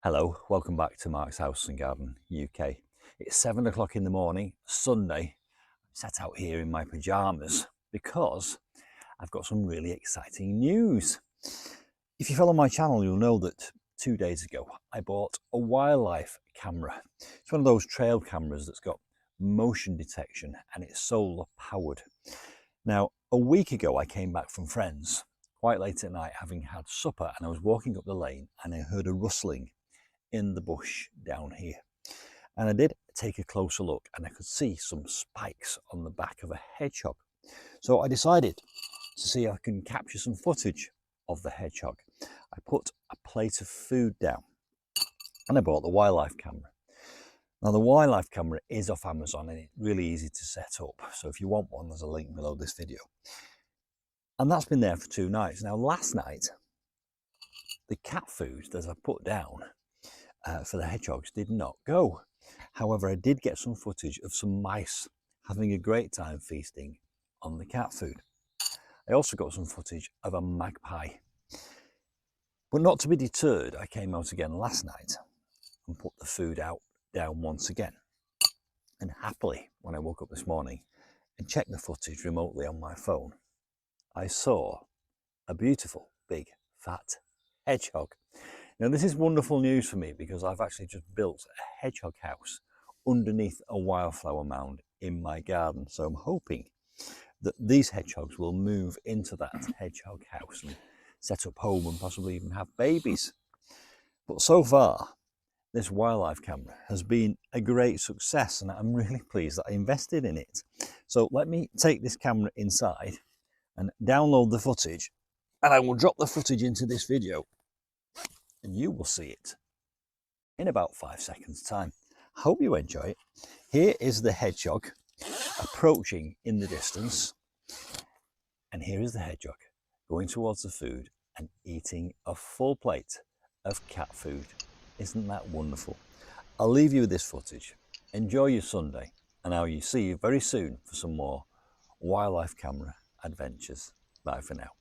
Hello, welcome back to Mark's House and Garden UK. It's 7 o'clock in the morning, Sunday. I'm sat out here in my pyjamas because I've got some really exciting news. If you follow my channel, you'll know that 2 days ago I bought a wildlife camera. It's one of those trail cameras that's got motion detection and it's solar powered. Now, a week ago I came back from friends quite late at night having had supper, and I was walking up the lane and I heard a rustling in the bush down here, and I did take a closer look and I could see some spikes on the back of a hedgehog. So I decided to see if I can capture some footage of the hedgehog. I put a plate of food down and I bought the wildlife camera. Now the wildlife camera is off Amazon and it's really easy to set up, so if you want one there's a link below this video. And that's been there for 2 nights. Now last night the cat food that I put down for the hedgehogs did not go. However, I did get some footage of some mice having a great time feasting on the cat food. I also got some footage of a magpie. But not to be deterred, I came out again last night and put the food down once again. And happily, when I woke up this morning and checked the footage remotely on my phone, I saw a beautiful, big, fat hedgehog. Now this is wonderful news for me because I've actually just built a hedgehog house underneath a wildflower mound in my garden. So I'm hoping that these hedgehogs will move into that hedgehog house and set up home and possibly even have babies. But so far, this wildlife camera has been a great success and I'm really pleased that I invested in it. So let me take this camera inside and download the footage, and I will drop the footage into this video and you will see it in about 5 seconds time. Hope you enjoy it. Here is the hedgehog approaching in the distance, and here is the hedgehog going towards the food and eating a full plate of cat food. Isn't that wonderful? I'll leave you with this footage. Enjoy your Sunday, and I'll see you very soon for some more wildlife camera adventures. Bye for now.